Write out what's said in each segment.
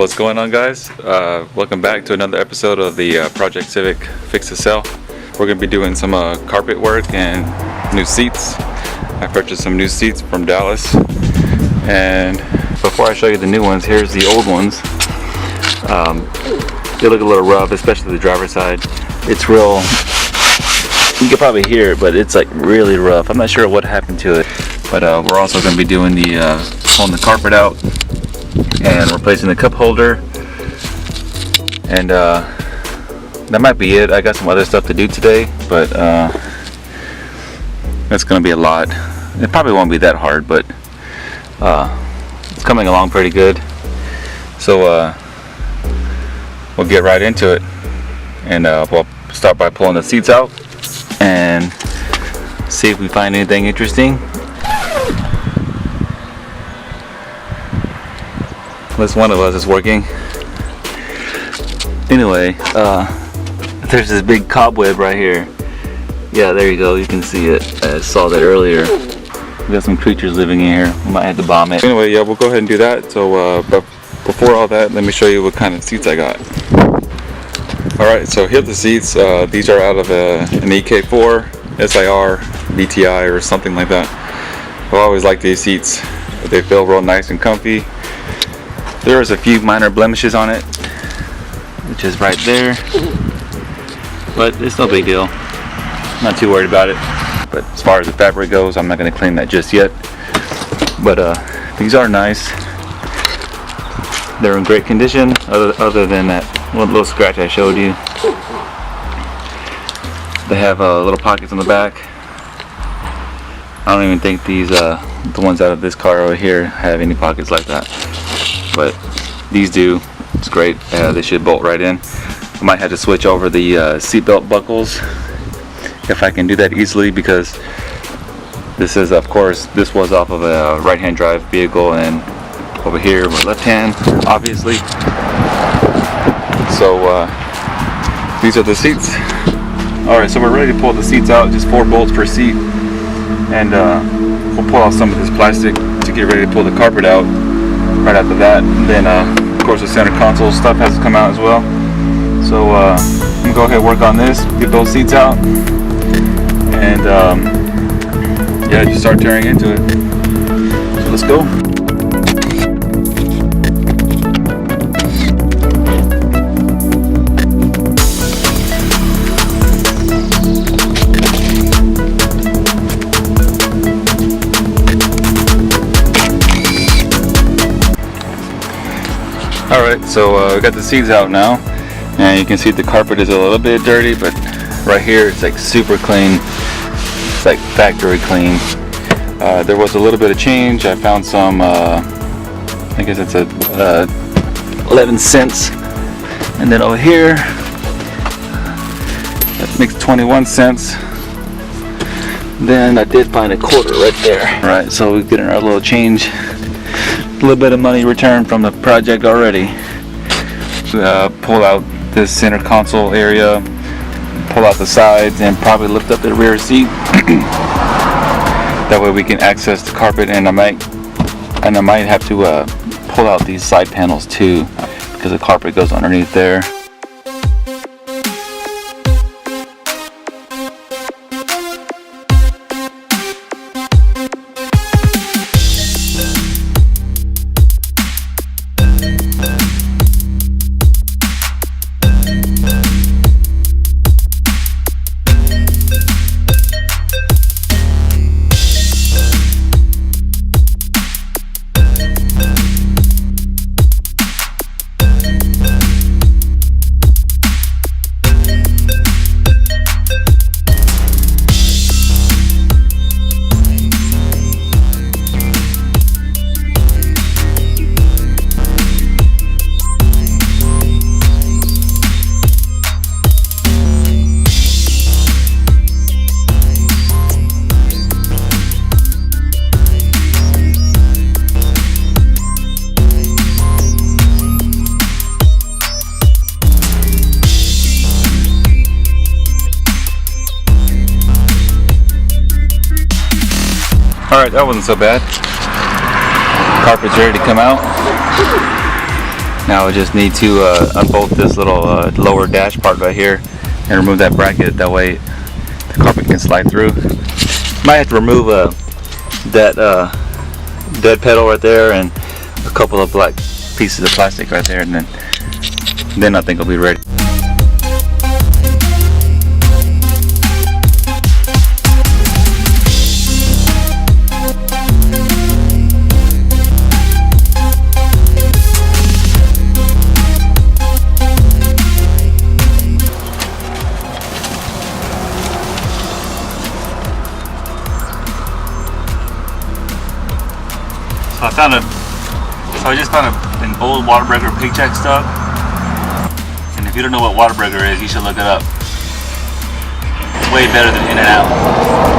What's going on, guys? Welcome back to another episode of the Project Civic fix2sell. We're going to be doing some carpet work and new seats. I purchased some new seats from Dallas, and before I show you the new ones, here's the old ones. They look a little rough, especially the driver's side. It's real, you can probably hear it, but it's like really rough. I'm not sure what happened to it, but we're also going to be doing pulling the carpet out and replacing the cup holder, and that might be it. I got some other stuff to do today, but that's gonna be a lot. It probably won't be that hard, but it's coming along pretty good. So we'll get right into it, and we'll start by pulling the seats out and see if we find anything interesting. Unless one of us is working. Anyway, there's this big cobweb right here. Yeah, there you go, you can see it. I saw that earlier. We got some creatures living in here. We might have to bomb it. Anyway, yeah, we'll go ahead and do that. So but before all that, let me show you what kind of seats I got. Alright, so here's the seats. These are out of an EK4 SIR BTI or something like that. I've always liked these seats. They feel real nice and comfy. There's a few minor blemishes on it, which is right there, but it's no big deal. Not too worried about it. But as far as the fabric goes, I'm not going to clean that just yet. But these are nice. They're in great condition, other than that one little scratch I showed you. They have little pockets on the back. I don't even think these the ones out of this car over here have any pockets like that, but these do. It's great. They should bolt right in. I might have to switch over the seatbelt buckles if I can do that easily, because this is, of course, this was off of a right-hand drive vehicle, and over here we're left-hand, obviously. So these are the seats. Alright, so we're ready to pull the seats out. Just 4 bolts per seat, and we'll pull out some of this plastic to get ready to pull the carpet out. Right after that, and then of course the center console stuff has to come out as well. So I'm gonna go ahead and work on this, get those seats out, and yeah, just start tearing into it. So let's go. Alright, so we got the seats out now, and you can see the carpet is a little bit dirty, but right here it's like super clean. It's like factory clean. There was a little bit of change. I found some, I guess it's 11 cents. And then over here, that makes 21 cents. Then I did find a quarter right there. Alright, so we're getting our little change. A little bit of money returned from the project already. Pull out this center console area, pull out the sides, and probably lift up the rear seat. That way we can access the carpet, and I might have to pull out these side panels too, because the carpet goes underneath there. Alright, that wasn't so bad. Carpet's ready to come out. Now I just need to unbolt this little lower dash part right here and remove that bracket. That way the carpet can slide through. Might have to remove that dead pedal right there and a couple of black pieces of plastic right there, and then I think it'll be ready. So I just found an old water breaker paycheck stub, and if you don't know what water breaker is, you should look it up. It's way better than In and Out.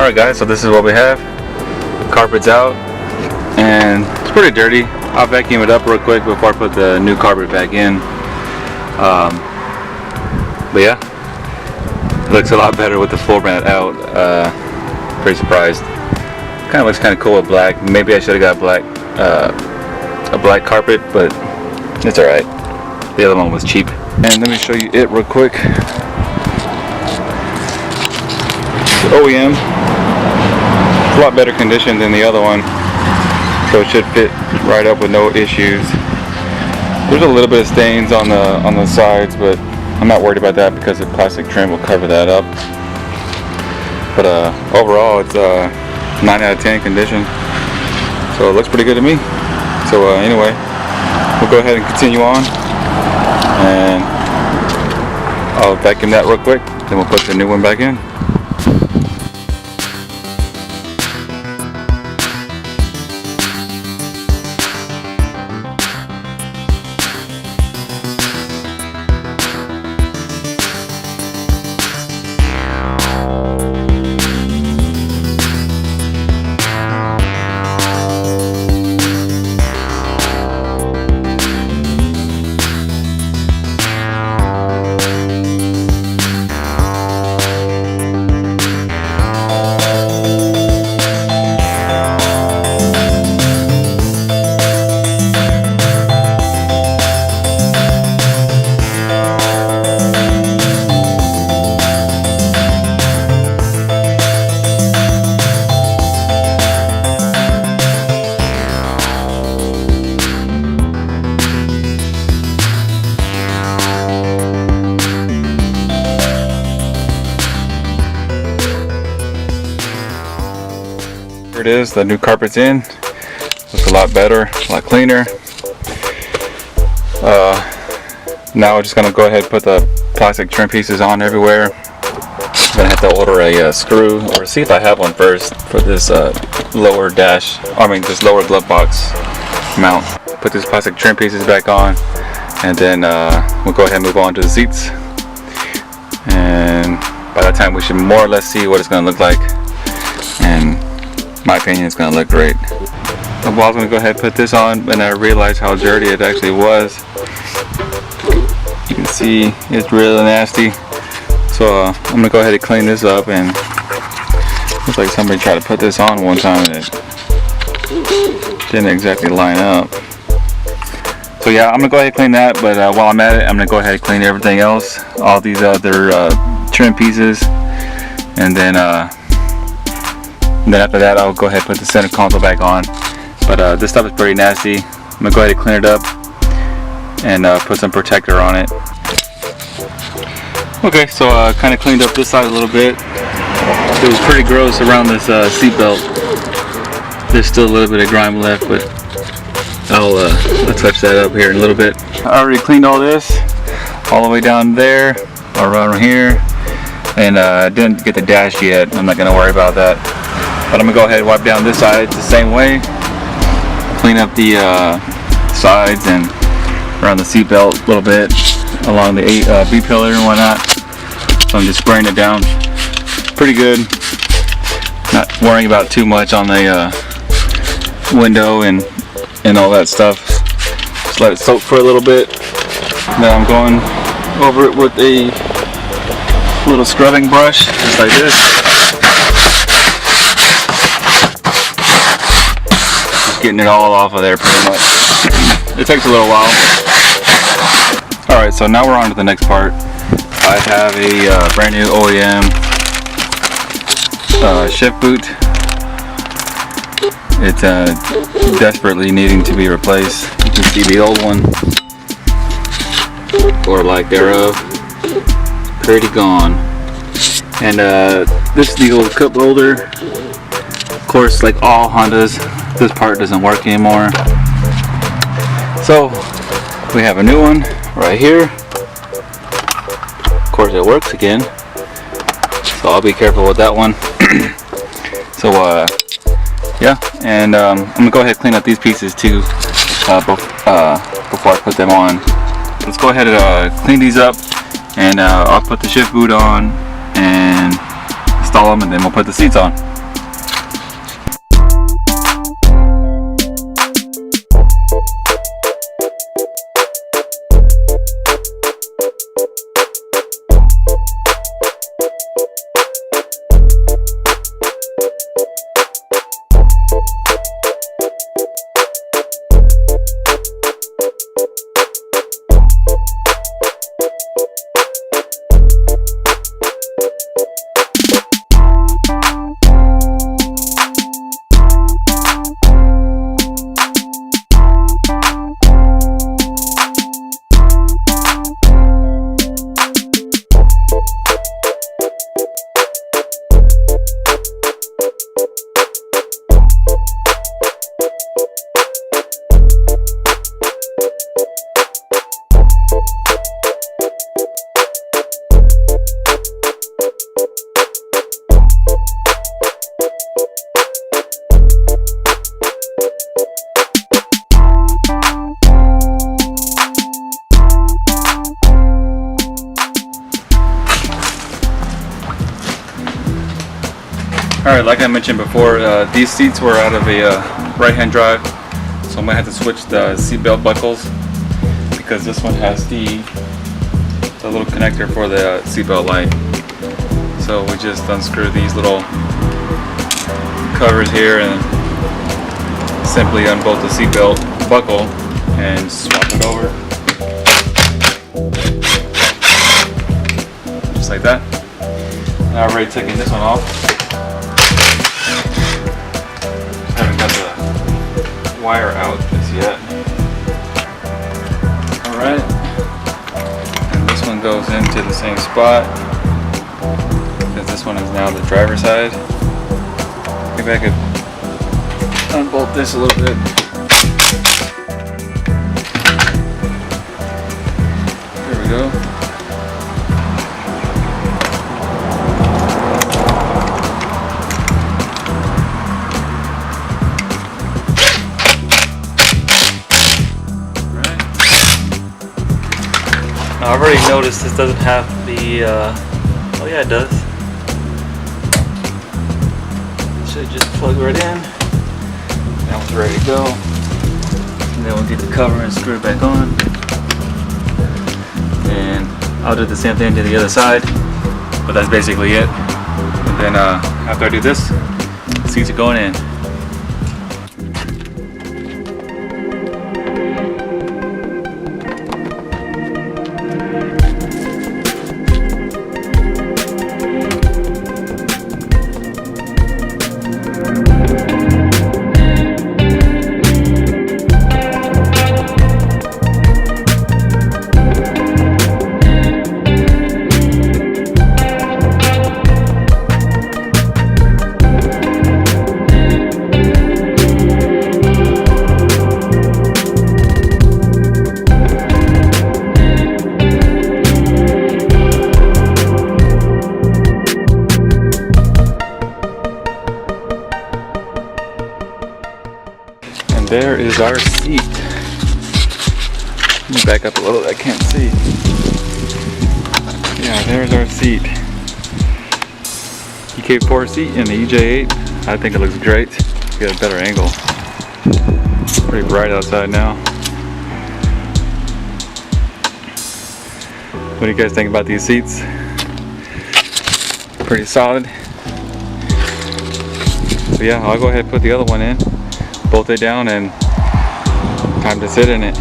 Alright guys, so this is what we have. Carpet's out and it's pretty dirty. I'll vacuum it up real quick before I put the new carpet back in. But yeah, it looks a lot better with the floor mat out. Pretty surprised. Kind of looks kind of cool with black. Maybe I should have got a black carpet, but it's alright. The other one was cheap. And let me show you it real quick. OEM. It's a lot better condition than the other one, so it should fit right up with no issues. There's a little bit of stains on the sides, but I'm not worried about that because the plastic trim will cover that up. But overall, it's 9 out of 10 condition, so it looks pretty good to me. So anyway, we'll go ahead and continue on, and I'll vacuum that real quick, then we'll put the new one back in. It is, the new carpet's in. Looks a lot better, a lot cleaner. Now we're just gonna go ahead and put the plastic trim pieces on everywhere. I'm gonna have to order a screw, or see if I have one first, for this lower this lower glove box mount. Put these plastic trim pieces back on, and then we'll go ahead and move on to the seats. And by that time we should more or less see what it's gonna look like. And my opinion, it's gonna look great. I was gonna go ahead and put this on, and I realized how dirty it actually was. You can see it's really nasty. So I'm gonna go ahead and clean this up, and looks like somebody tried to put this on one time and it didn't exactly line up. So yeah, I'm gonna go ahead and clean that, but while I'm at it, I'm gonna go ahead and clean everything else, all these other trim pieces, and then after that I'll go ahead and put the center console back on. But this stuff is pretty nasty. I'm gonna go ahead and clean it up and put some protector on it. Okay, so I kind of cleaned up this side a little bit. It was pretty gross around this seat belt. There's still a little bit of grime left, but I'll touch that up here in a little bit. I already cleaned all this. all the way down there or around here. And didn't get the dash yet. I'm not gonna worry about that. But I'm gonna go ahead and wipe down this side the same way. Clean up the sides and around the seat belt a little bit along the B pillar and whatnot. So I'm just spraying it down pretty good. Not worrying about too much on the window and all that stuff. Just let it soak for a little bit. Now I'm going over it with a little scrubbing brush, just like this. Just getting it all off of there pretty much. It takes a little while. Alright, so now we're on to the next part. I have a brand new OEM shift boot. It's desperately needing to be replaced. You can see the old one, or lack thereof, pretty gone. And this is the old cup holder. Of course, like all Hondas, this part doesn't work anymore. So we have a new one right here. Of course, it works again. So I'll be careful with that one. So yeah, and I'm gonna go ahead and clean up these pieces too before I put them on. Let's go ahead and clean these up, and I'll put the shift boot on and install them, and then we'll put the seats on. Alright, like I mentioned before, these seats were out of a right-hand drive, so I'm going to have to switch the seat belt buckles, because this one has the little connector for the seat belt light. So we just unscrew these little covers here and simply unbolt the seat belt buckle and swap it over. Just like that. And I've already taken this one off. Haven't got the wire out just yet. Alright. And this one goes into the same spot, because this one is now the driver's side. Maybe I could unbolt this a little bit. There we go. Now, I've already noticed this doesn't have the, oh yeah, it does. Should just plug right in. Now it's ready to go. And then we'll get the cover and screw it back on. And I'll do the same thing to the other side, but that's basically it. And then after I do this, the seats are going in. there is our seat. Let me back up a little, I can't see. Yeah, there's our seat. EK4 seat in the EJ8. I think it looks great. Get a better angle. Pretty bright outside now. What do you guys think about these seats? Pretty solid. So yeah, I'll go ahead and put the other one in, bolt it down, and time to sit in it.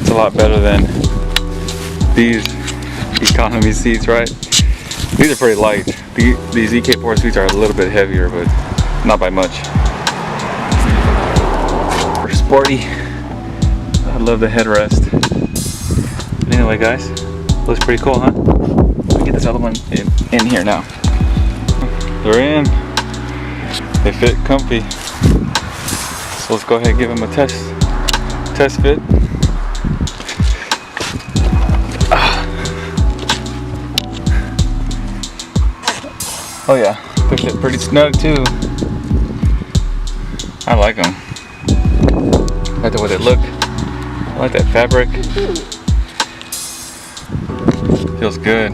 It's a lot better than these economy seats, right? These are pretty light. These EK4 seats are a little bit heavier, but not by much. For sporty, I love the headrest. Anyway guys, looks pretty cool, huh? Let me get this other one in here now. They're in. They fit comfy. So let's go ahead and give them a test fit. Oh yeah, they fit pretty snug too. I like them. I like the way they look. I like that fabric. Feels good.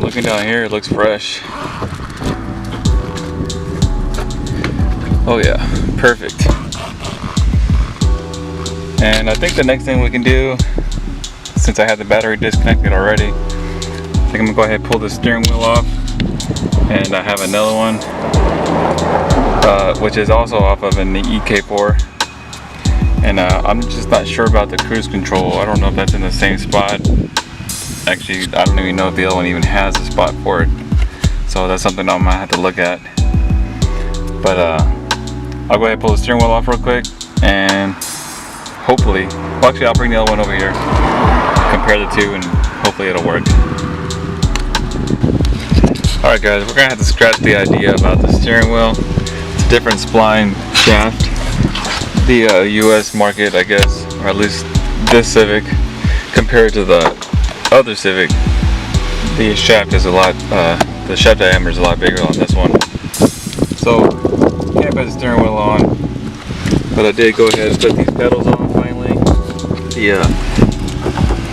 Looking down here, it looks fresh. Oh yeah, perfect. And I think the next thing we can do, since I have the battery disconnected already, I think I'm gonna go ahead and pull the steering wheel off. And I have another one, which is also off of an EK4. And I'm just not sure about the cruise control. I don't know if that's in the same spot. Actually, I don't even know if the other one even has a spot for it. So that's something I might have to look at. But I'll go ahead and pull the steering wheel off real quick, and hopefully, well actually I'll bring the other one over here, compare the two, and hopefully it'll work. Alright guys, we're gonna have to scratch the idea about the steering wheel. It's a different spline shaft. The US market, I guess, or at least this Civic, compared to the other Civic, the shaft is a lot, the shaft diameter is a lot bigger on this one. So, can't put the steering wheel on, but I did go ahead and put these pedals on finally.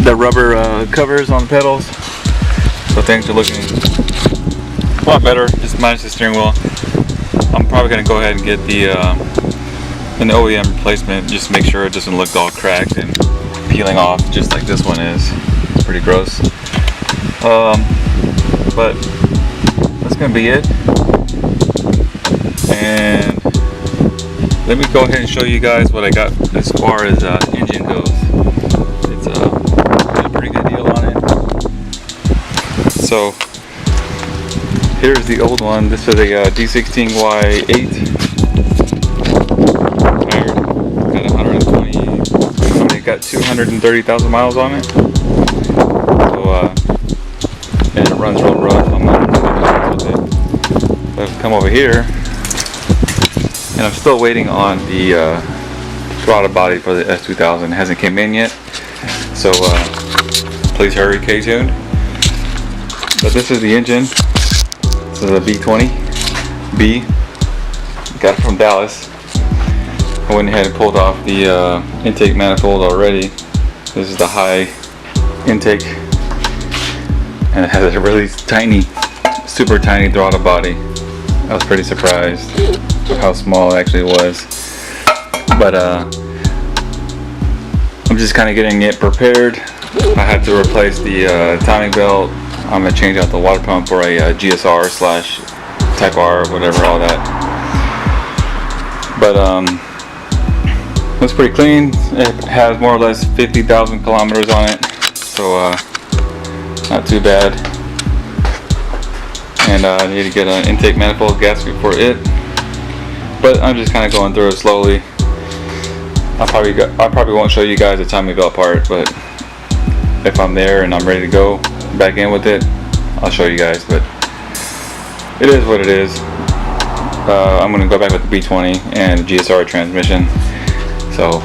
The rubber covers on the pedals, so things are looking a lot better, just minus the steering wheel. I'm probably going to go ahead and get an OEM replacement, just to make sure it doesn't look all cracked and peeling off just like this one is. It's pretty gross. But that's going to be it. And let me go ahead and show you guys what I got as far as engine goes. It's a pretty good deal on it. So here's the old one. This is a D16Y8. Got 120. It got 230,000 miles on it. So and it runs real rough. I'm not with it. But I've come over here, and I'm still waiting on the throttle body for the S2000. It hasn't came in yet, so please hurry, K-tuned. But this is the engine. This is a V20B. Got it from Dallas. I went ahead and pulled off the intake manifold already. This is the high intake, and it has a really tiny, super tiny throttle body. I was pretty surprised with how small it actually was. But I'm just kind of getting it prepared. I had to replace the timing belt. I'm gonna change out the water pump for a GSR / Type R, whatever, all that. But it's pretty clean. It has more or less 50,000 kilometers on it, so not too bad. And I need to get an intake manifold gasket for it, but I'm just kind of going through it slowly. I probably won't show you guys the timing belt part, but if I'm there and I'm ready to go back in with it, I'll show you guys. But it is what it is. I'm going to go back with the B20 and the GSR transmission, so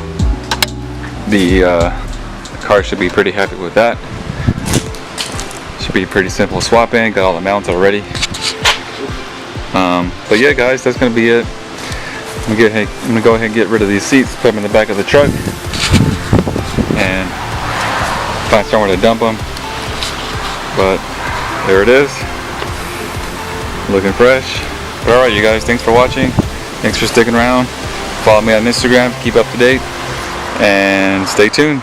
the car should be pretty happy with that. Should be pretty simple swapping. Got all the mounts already. But yeah guys, that's going to be it. I'm gonna go ahead and get rid of these seats, put them in the back of the truck, and find somewhere to dump them. But there it is, looking fresh. But alright, you guys, thanks for watching. Thanks for sticking around. Follow me on Instagram, keep up to date, and stay tuned.